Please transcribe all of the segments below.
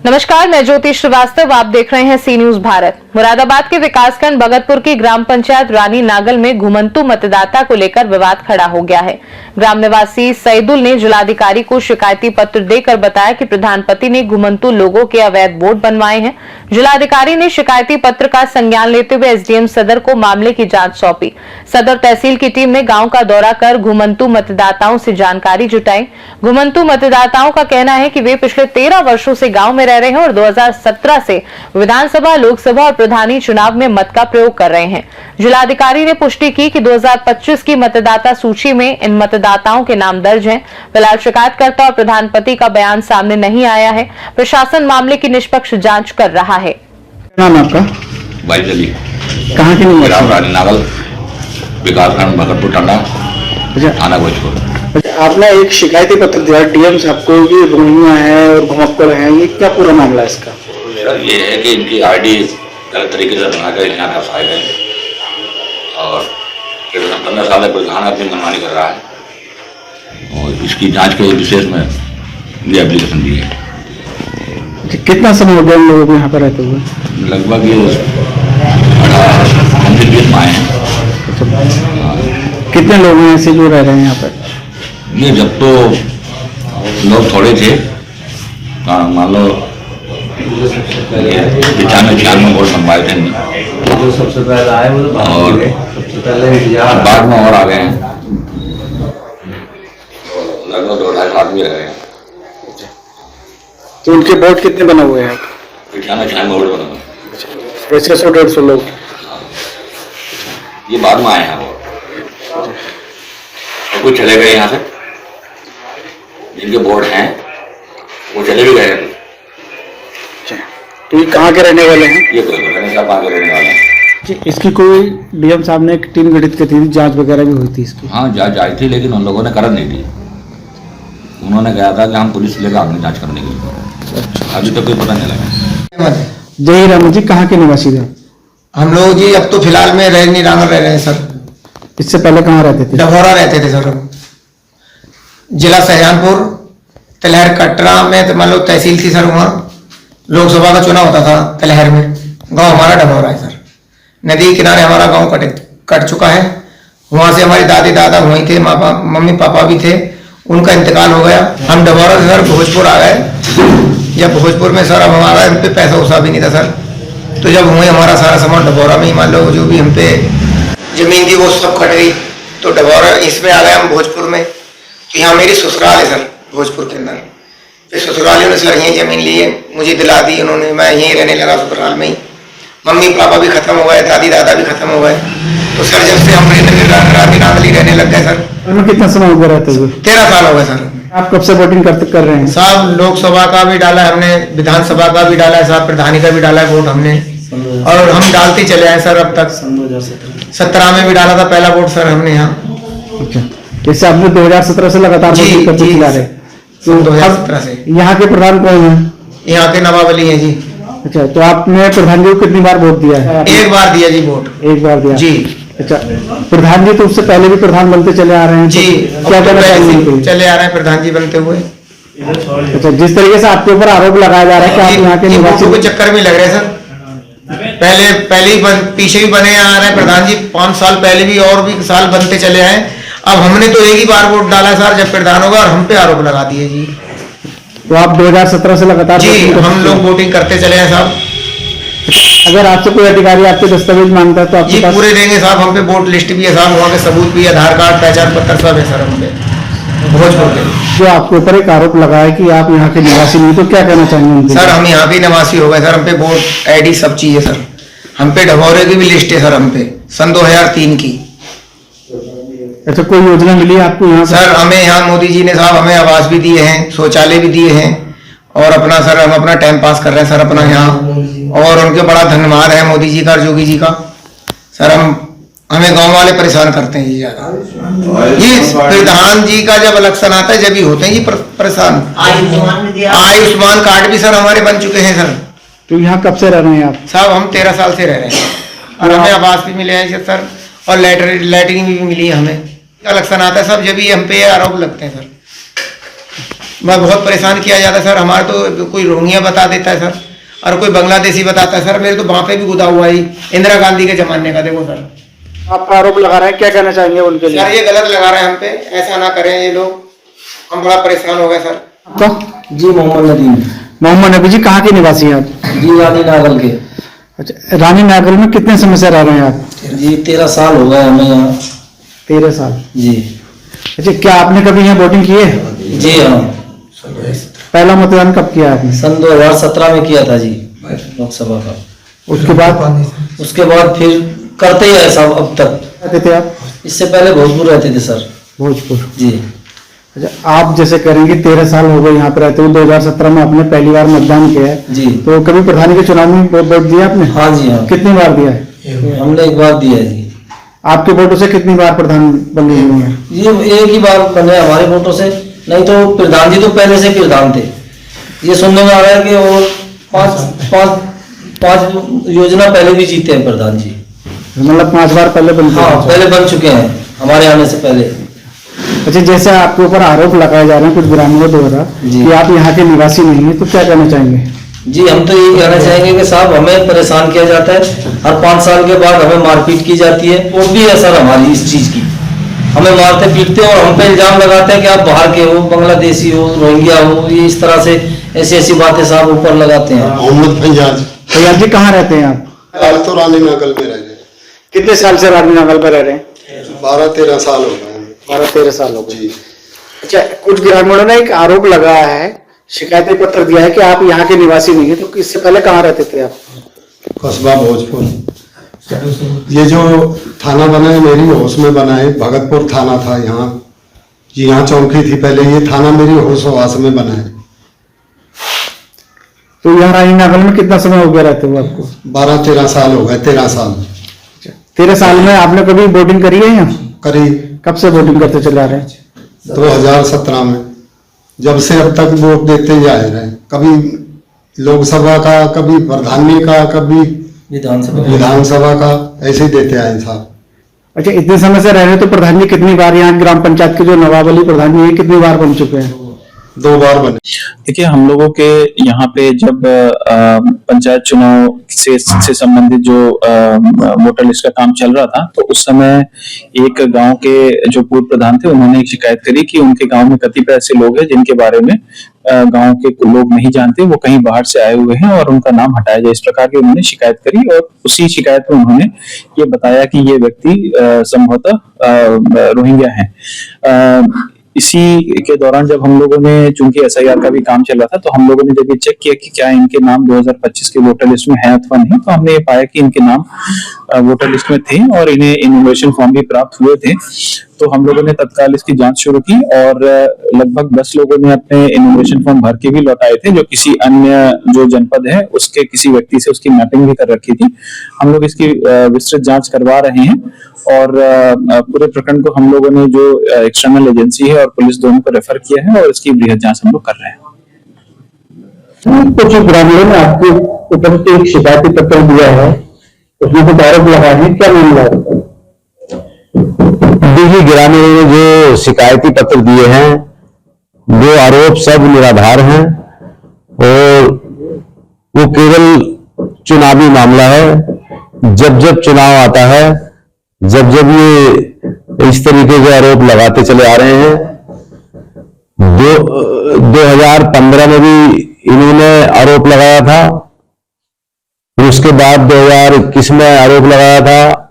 नमस्कार, मैं ज्योति श्रीवास्तव। आप देख रहे हैं सी न्यूज भारत। मुरादाबाद के विकासखंड भगतपुर की ग्राम पंचायत रानी नागल में घुमंतु मतदाता को लेकर विवाद खड़ा हो गया है। ग्राम निवासी सईदुल ने जिलाधिकारी को शिकायती पत्र देकर बताया कि प्रधानपति ने घुमंतु लोगों के अवैध वोट बनवाए हैं। जिलाधिकारी ने शिकायती पत्र का संज्ञान लेते हुए एसडीएम सदर को मामले की जांच सौंपी। सदर तहसील की टीम ने गांव का दौरा कर घुमंतु मतदाताओं से जानकारी जुटाई। घुमंतु मतदाताओं का कहना है कि वे पिछले 13 वर्षों से गांव में रह रहे हैं और 2017 से विधानसभा, लोकसभा और प्रधानी चुनाव में मत का प्रयोग कर रहे हैं। जिलाधिकारी ने पुष्टि की कि 2025 की मतदाता सूची में इन मतदाताओं के नाम दर्ज हैं। फिलहाल शिकायतकर्ता और प्रधानपति का बयान सामने नहीं आया है। प्रशासन मामले की निष्पक्ष जांच कर रहा है। नाम आपका? बाइजली। कहाँ के निवासी? ग्राम रानी नागल, विकासखंड भगतपुर टांडा, थाना भोजपुर। आपने एक शिकायती पत्र दिया डीएम साहब को कि रोहिंग्या है और घुमक्कड़ हैं, ये क्या पूरा मामला है इसका? सर ये है कि इनकी आईडी गलत तरीके से बनाकर यहाँ फंसाए गए और 15 साल से प्रधान अपनी मनमानी कर रहा है और इसकी जांच के विशेष में ये एप्लीकेशन दी है। कितना समय हो गया इन लोगों को यहाँ पर रहते हुए? लगभग ये 18-20 आए हैं। कितने लोग हैं ऐसे जो रह रहे हैं यहाँ पर? नहीं, जब तो लोग थोड़े थे, मान लो 95 वोट बनवाए थे जो सबसे पहले आए वो तो और सबसे पहले बाद में और आ गए हैं। लगभग 2-2.5 आदमी रह गए हैं। तो उनके वोट कितने बने हुए हैं? 95 वोट बने हुए। वैसे 100-150 लोग ये बाद में आए हैं वो और कुछ चले गए यहाँ से, जिनके वोट हैं वो चले भी गए। तो ये कहाँ के रहने वाले हैं? ये कोई पता नहीं साहब कहाँ के रहने वाले हैं। इसकी कोई डीएम साहब ने एक टीम गठित की थी, जांच वगैरह भी हुई थी इसकी? हाँ, जांच आई थी लेकिन उन लोगों ने कर नहीं दी। उन्होंने कहा था कि हम पुलिस लेकर आगे जांच करने के लिए, अभी तक कोई पता नहीं लगा। जय राम जी, कहाँ के निवासी थे? हम लोग जी अब तो फिलहाल में रजनी नागल रह रहे हैं सर। इससे पहले कहाँ रहते थे? डभौरा रहते थे सर। जिला शाहजहानपुर, तिलहर कटरा में तो मान लो तहसील थी सर। वहाँ लोकसभा का चुनाव होता था तिलहर में। गांव हमारा डभौरा है सर। नदी किनारे हमारा गांव कट चुका है। वहाँ से हमारी दादी दादा वहीं थे, मम्मी पापा भी थे, उनका इंतकाल हो गया। हम डभौरा से सर भोजपुर आ गए। जब भोजपुर में सर अब हमारा हम पे पैसा वसा भी नहीं था सर, तो जब हुए हमारा सारा सामान डभौरा में ही मान लो जो भी हम पे जमीन थी वो सब कट गई, तो डभौरा इसमें आ गए हम भोजपुर में। तो यहाँ मेरी ससुराल है सर भोजपुर के अंदर। फिर ससुरालियों ने सर यहीं जमीन ली है, मुझे दिला दी उन्होंने, मैं यहीं रहने लगा ससुराल में ही। मम्मी पापा भी खत्म हो गए, दादी दादा भी खत्म हो गए। तो सर जब से हम रानी नागली रहने लग गए सर। कितना समय हो गया रहते हुए? 13 साल हो गए सर। आप कब से वोटिंग कर रहे हैं? साहब लोकसभा का भी डाला है हमने, विधानसभा का भी डाला है साहब, प्रधानी का भी डाला है वोट हमने, और हम डालते चले आए सर अब तक। 2017 में भी डाला था पहला वोट सर हमने यहाँ। जैसे आपने 2017 से लगातार वोटिंग करते चला रहे, तो 2017 से। यहाँ के प्रधान कौन है? यहाँ के नवाब अली हैं जी। अच्छा, तो आपने प्रधान जी को कितनी बार वोट दिया है? एक बार दिया जी वोट। एक बार दिया जी। अच्छा, प्रधान जी तो उससे पहले भी प्रधान बनते चले आ रहे हैं जी, तो क्या कहना चाहिए? चले आ रहे हैं प्रधान जी बनते हुए। अच्छा, जिस तरीके से आपके ऊपर आरोप लगाया जा रहा है कि आप यहाँ के निवासी के चक्कर में लग रहे हैं सर। पहले ही पीछे भी बने आ रहे हैं प्रधान जी, 5 साल पहले भी और भी साल बनते चले आए। अब हमने तो एक ही बार वोट डाला सर जब प्रधान होगा, और हम पे आरोप लगा दिए जी। तो आप 2017 से लगातार जी हम लोग वोटिंग करते चले हैं साहब। अगर आपसे कोई अधिकारी आपके दस्तावेज मांगता है तो आपके पास पूरे देंगे साहब। हम पे वोट लिस्ट भी है साहब, वहाँ के सबूत भी, आधार कार्ड, पहचान पत्र सब है सर हम पे भोजपुर के। जो आपके ऊपर एक आरोप लगा है कि आप यहाँ के निवासी नहीं, तो क्या कहना चाहेंगे? सर हम यहाँ भी निवासी हो गए सर, हम पे वोट आईडी सब चीज है सर। हम पे डभौरे की भी लिस्ट है सर, हम पे सन 2003 की। अच्छा, कोई योजना मिली आपको यहाँ? सर हमें यहाँ मोदी जी ने साहब हमें आवास भी दिए हैं, शौचालय भी दिए हैं, और अपना सर हम अपना टाइम पास कर रहे हैं सर अपना यहाँ, और उनके बड़ा धन्यवाद है मोदी जी का और योगी जी का। सर हमें गांव वाले परेशान करते हैं जी ज्यादा। ये प्रधान जी का जब इलेक्शन आता है जब ही होते हैं जी परेशान। आयुष्मान कार्ड भी सर हमारे बन चुके हैं सर। तो यहाँ कब से रह रहे हैं आप? साहब हम 13 साल से रह रहे हैं, और हमें आवास भी मिले हैं सर, और लैटरिन भी मिली है हमें। इलेक्शन आता है सब जब भी हम पे आरोप लगते हैं सर। मैं बहुत परेशान किया जाता है सर, हमारा तो कोई रोहिंग्या बता देता है सर और कोई बांग्लादेशी बताता है सर। मेरे तो वहां पे भी गुदा हुआ ही इंदिरा गांधी के जमाने का, देखो सर। आप आरोप लगा रहे हैं, क्या कहना चाहेंगे उनके लिए? सर ये गलत लगा रहे हैं हम पे, ऐसा ना करें ये लोग, हम बड़ा परेशान हो गए सर। आपका जी मोहम्मद नदीम। मोहम्मद नबी जी, कहाँ के निवासी हैं आप? जी रानी नागल के। अच्छा, रानी नागल में कितने समय से रह रहे हैं आप? जी 13 साल हो गए हमें यहाँ। 13 साल। जी। अच्छा, क्या आपने कभी यहाँ वोटिंग की है? जी हाँ। पहला मतदान कब किया आपने? सन 2017 में किया था जी लोकसभा का। उसके बाद फिर करते ही है सब अब तक। रहते थे आप? इससे पहले भोजपुर रहते थे सर। भोजपुर। जी। अच्छा, आप जैसे करेंगे 13 साल हो गए यहाँ पे रहते हुए, 2017 में आपने पहली बार मतदान किया है जी। तो कभी प्रधानी के चुनाव में वोट दिया आपने? हाँ जी हाँ। कितनी बार दिया है? हमने एक बार दिया है जी। आपके वोटों से कितनी बार प्रधान बने हुए हैं? ये एक ही बार बने हमारे वोटों से, नहीं तो प्रधान जी तो पहले से प्रधान थे। ये सुनने में आ रहा है कि और पांच योजना पहले भी जीते हैं प्रधान जी। मतलब 5 बार पहले बन चुके हाँ हैं? पहले बन चुके हैं हमारे आने से पहले। अच्छा, जैसे आपके ऊपर आरोप लगाए जा रहे हैं कुछ ग्रामीणों द्वारा जी। कि आप यहाँ के निवासी नहीं है, तो क्या कहना चाहेंगे? जी हम तो यही कहना चाहेंगे कि साहब हमें परेशान किया जाता है, हर 5 साल के बाद हमें मारपीट की जाती है। वो भी है सर हमारी इस चीज की, हमें मारते पीटते और हम पे इल्जाम लगाते हैं कि आप बाहर के हो, बांग्लादेशी हो, रोहिंग्या हो, ये इस तरह से ऐसी ऐसी बातें साहब ऊपर लगाते हैं। मोहम्मद फैयाज। फैयाज जी, कहाँ रहते हैं आप? हाल तो रानी नागल में रह गए। कितने साल से रानी नागल पर रह रहे हैं? 12-13 साल हो गए। 12-13 साल हो गए। जी। अच्छा, कुछ ग्रामीणों ने एक आरोप लगाया है, शिकायती पत्र दिया है कि आप यहाँ के निवासी नहीं है, तो इससे पहले कहाँ रहते थे आप? कस्बा भोजपुर। ये जो थाना बना है मेरी होश में बना है, भगतपुर थाना था यहाँ। जी यहाँ चौकी थी पहले, ये थाना मेरी होश हवास में बना है। तो यहाँ रानी नागल में कितना समय हो गया रहते हुए आपको? 12-13 साल हो गए। 13 साल। 13 साल में आपने कभी वोटिंग करी है यहाँ? करी। कब से वोटिंग करते चले आ रहे हैं? 2017 में, जब से अब तक वोट देते ही आए रहे। कभी लोकसभा का, कभी प्रधानी का, कभी विधानसभा का, ऐसे ही देते आए साहब। अच्छा, इतने समय से रह रहे तो प्रधान जी कितनी बार यहाँ ग्राम पंचायत के जो नवाब अली प्रधान जी है कितनी बार बन चुके हैं? 2 बार बने। देखिए, हम लोगों के यहाँ पे जब पंचायत चुनाव से संबंधित जो वोटर लिस्ट का काम चल रहा था, तो उस समय एक गांव के जो पूर्व प्रधान थे उन्होंने एक शिकायत करी कि उनके गांव में कतिपय ऐसे लोग हैं जिनके बारे में गांव के लोग नहीं जानते, वो कहीं बाहर से आए हुए हैं और उनका नाम हटाया जाए, इस प्रकार की उन्होंने शिकायत करी। और उसी शिकायत में उन्होंने ये बताया कि ये व्यक्ति संभवतः रोहिंग्या है। इसी के दौरान जब हम लोगों ने, चूंकि एसआईआर का भी काम चल रहा था, तो हम लोगों ने जब ये चेक किया कि क्या इनके नाम 2025 के वोटर लिस्ट में है अथवा नहीं, तो हमने ये पाया कि इनके नाम वोटर लिस्ट में थे और इन्हें इन्यूमरेशन फॉर्म भी प्राप्त हुए थे। तो हम लोगों ने तत्काल इसकी जांच शुरू की और लगभग 10 लोगों ने अपने इन्यूमरेशन फॉर्म भर के भी लौटाए थे, जो किसी अन्य जो जनपद है उसके किसी व्यक्ति से उसकी मैपिंग भी कर रखी थी। हम लोग इसकी विस्तृत जांच करवा रहे हैं और पूरे प्रकरण को हम लोगों ने जो एक्सटर्नल एजेंसी है और पुलिस दोनों को रेफर किया है और इसकी बृहद जांच हम लोग कर रहे हैं। कुछ ग्रामीणों ने आपके ऊपर एक शिकायती पत्र दिया है, उसमें कुछ आरोप लगाए हैं, क्या मामला है? देखिए, ग्रामीणों ने जो शिकायती पत्र दिए हैं वो आरोप सब निराधार हैं और वो केवल चुनावी मामला है। जब जब चुनाव आता है, जब जब ये इस तरीके के आरोप लगाते चले आ रहे हैं, 2015 में भी इन्होंने आरोप लगाया था, फिर उसके बाद 2021 में आरोप लगाया था,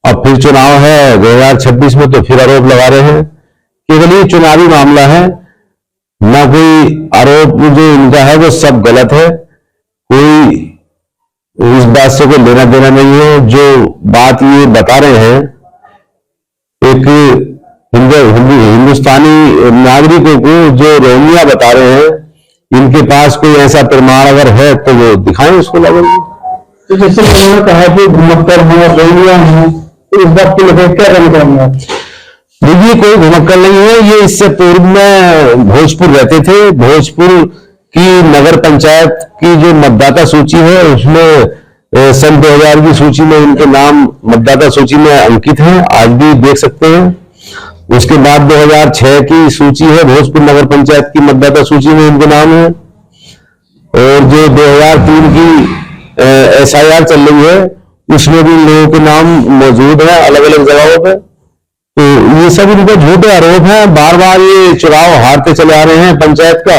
अब फिर चुनाव है 2026 में तो फिर आरोप लगा रहे हैं। केवल ये चुनावी मामला है, ना कोई आरोप जो इनका है वो सब गलत है। कोई इस बात से कोई लेना देना नहीं है। जो बात ये बता रहे हैं, एक हिंदुस्तानी नागरिकों को जो रोहिंग्या बता रहे हैं, इनके पास कोई ऐसा प्रमाण अगर है तो वो दिखाएं उसको लगेंगे। तो जैसे उन्होंने कहा कि घुमक्कर हैं, रोहिंग्या हैं, तो इस बात को लेकर क्या करना चाहेंगे? देखिए, कोई घुमक्कर नहीं है। ये इससे पूर्व में भोजपुर रहते थे। भोजपुर की नगर पंचायत की जो मतदाता सूची है उसमें सन 2000 की सूची में इनके नाम मतदाता सूची में अंकित हैं, आज भी देख सकते हैं। उसके बाद 2006 की सूची है, भोजपुर नगर पंचायत की मतदाता सूची में इनके नाम है। और जो 2003 की SIR चल रही है उसमें भी लोगों के नाम मौजूद है अलग अलग जगहों पे। तो ये सब इनके झूठे आरोप हैं, बार बार ये चुनाव हारते चले आ रहे हैं पंचायत का,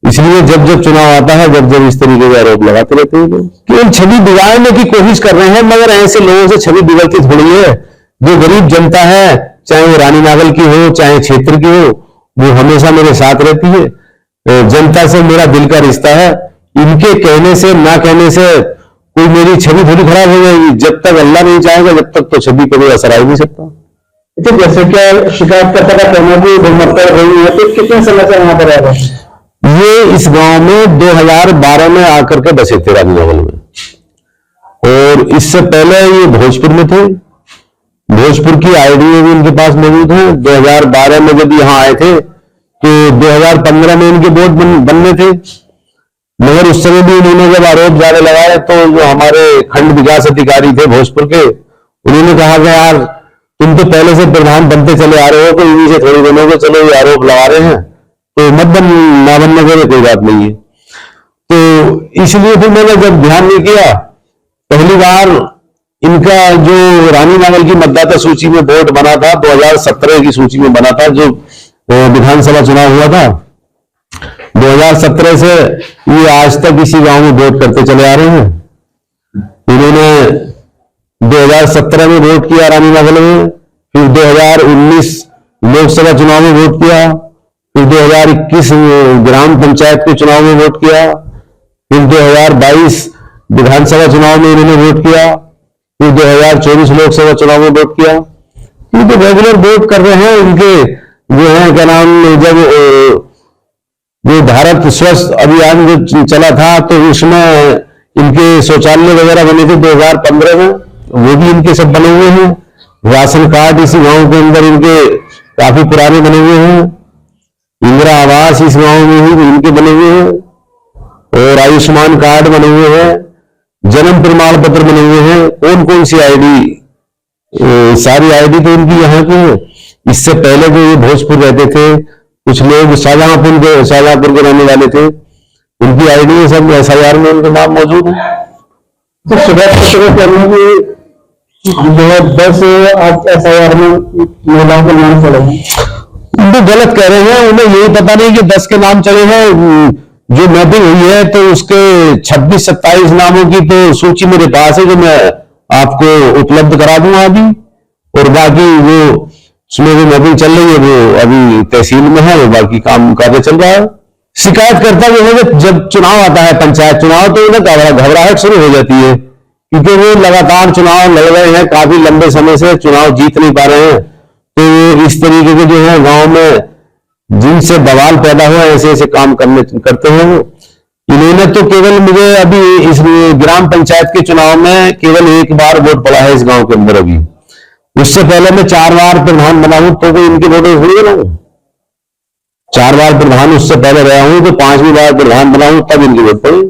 इसलिए जब जब चुनाव आता है जब जब इस तरीके के आरोप लगाते रहते हैं। केवल छवि बिगाड़ने की कोशिश कर रहे हैं, मगर ऐसे लोगों से छवि बिगड़ती थोड़ी है। जो गरीब जनता है, चाहे वो रानी नागल की हो चाहे क्षेत्र की हो, वो हमेशा मेरे साथ रहती है। जनता से मेरा दिल का रिश्ता है, इनके कहने से ना कहने से कोई मेरी छवि थोड़ी खराब हो जाएगी। जब तक अल्लाह नहीं चाहेगा जब तक तो छवि पर कोई असर आ ही नहीं सकता। तो जैसे क्या शिकायतकर्ता का कहना भी गुणवत्ता रही है, तो कितने समय से वहां पर रह रहे हैं? ये इस गांव में 2012 में आकर के बसे थे रानी नागल में, और इससे पहले ये भोजपुर में थे। भोजपुर की आईडी भी इनके पास मौजूद है। 2012 में जब यहाँ आए थे तो 2015 में इनके वोट बनने थे, मगर उस समय भी उन्होंने जब आरोप ज्यादा लगाए तो जो हमारे खंड विकास अधिकारी थे भोजपुर के, उन्होंने कहा कि यार तुम तो पहले से प्रधान बनते चले आ रहे हो, तो इन्हीं से थोड़ी बनोगे, चलो ये आरोप लगा रहे हैं तो मत ना बनने के कोई बात नहीं है। तो इसलिए फिर मैंने जब ध्यान नहीं किया, पहली बार इनका जो रानी नागल की मतदाता सूची में वोट बना था 2017 की सूची में बना था, जो विधानसभा चुनाव हुआ था 2017 से ये आज तक इसी गांव में वोट करते चले आ रहे हैं। इन्होंने 2017 में वोट किया रानी नागल में, फिर 2019 लोकसभा चुनाव में वोट किया, फिर 2021 ग्राम पंचायत के चुनाव में वोट किया, फिर 2022 विधानसभा चुनाव में इन्होंने वोट किया, फिर 2024 लोकसभा चुनाव में वोट किया। ये तो रेगुलर वोट कर रहे हैं। इनके जो है क्या नाम, जब जो भारत स्वच्छ अभियान जो चला था तो उसमें इनके शौचालय वगैरह बने थे 2015 में, वो भी इनके सब बने हुए हैं। राशन कार्ड इसी गांव के अंदर इनके काफी पुराने बने हुए हैं। इंदिरा आवास इस गांव में ही इनके बने हुए हैं, और आयुष्मान कार्ड बने हुए हैं, जन्म प्रमाण पत्र बने हुए हैं। कौन कौन सी आईडी, सारी आईडी तो इनकी यहाँ की है। इससे पहले जो ये भोजपुर रहते थे, कुछ लोग शाहजहांपुर के रहने वाले थे, उनकी आईडी सब SIR में उनके नाम मौजूद है। तो शिकायत करने की जो है 10 आप SIR में महिलाओं के नाम चले हैं, वो गलत कह रहे हैं। उन्हें यही पता नहीं कि 10 के नाम चले हैं। जो मैपिंग हुई है तो उसके 26-27 नामों की तो सूची मेरे पास है, जो मैं आपको उपलब्ध करा दूंगा अभी। और बाकी वो उसमें जो मैपिंग चल रही है वो अभी तहसील में है, वो बाकी काम कार्य चल रहा है। शिकायतकर्ता जो है जब चुनाव आता है पंचायत चुनाव, तो उन्हें घबराहट शुरू हो जाती है, क्योंकि वो लगातार चुनाव लड़ रहे हैं, काफी लंबे समय से चुनाव जीत नहीं पा रहे हैं। तो इस तरीके के जो है गांव में जिनसे बवाल पैदा हुआ ऐसे ऐसे काम करते हैं वो। इन्होंने तो केवल मुझे अभी इस ग्राम पंचायत के चुनाव में केवल एक बार वोट पड़ा है इस गांव के अंदर। अभी उससे पहले मैं 4 बार प्रधान बना हूं, तो इनके वोट थोड़ी बना हूं। 4 बार प्रधान उससे पहले रहा हूं, तो 5वीं बार प्रधान बना हूं तब इनकी वोट पड़ी।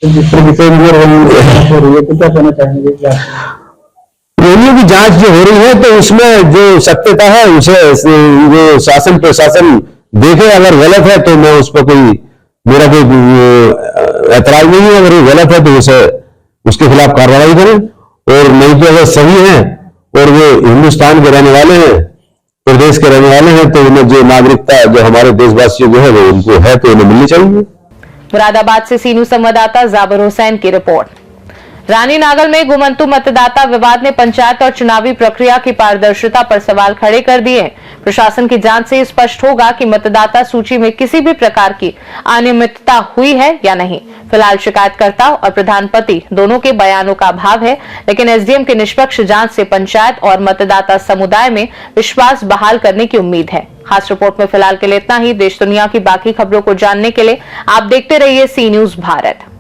तो क्या कहना चाहेंगे? रेलवे की जांच जो हो रही है तो उसमें जो सत्यता है उसे जो शासन प्रशासन देखे। अगर गलत है तो मैं उस पर मेरा कोई ऐतराज नहीं है। अगर वो गलत है तो उसे उसके खिलाफ कार्रवाई करें, और नहीं तो अगर सही है और वो हिंदुस्तान के रहने वाले हैं, प्रदेश के रहने वाले हैं, तो उन्हें जो नागरिकता जो हमारे देशवासियों को है वो उनको है तो उन्हें मिलनी चाहिए। मुरादाबाद से सीनू संवाददाता जाबिर हुसैन की रिपोर्ट। रानी नागल में घुमंतु मतदाता विवाद ने पंचायत और चुनावी प्रक्रिया की पारदर्शिता पर सवाल खड़े कर दिए। प्रशासन की जांच से स्पष्ट होगा कि मतदाता सूची में किसी भी प्रकार की अनियमितता हुई है या नहीं। फिलहाल शिकायतकर्ता और प्रधानपति दोनों के बयानों का अभाव है, लेकिन एसडीएम की निष्पक्ष जांच से पंचायत और मतदाता समुदाय में विश्वास बहाल करने की उम्मीद है। खास रिपोर्ट में फिलहाल के लिए इतना ही। देश दुनिया की बाकी खबरों को जानने के लिए आप देखते रहिए सी न्यूज़ भारत।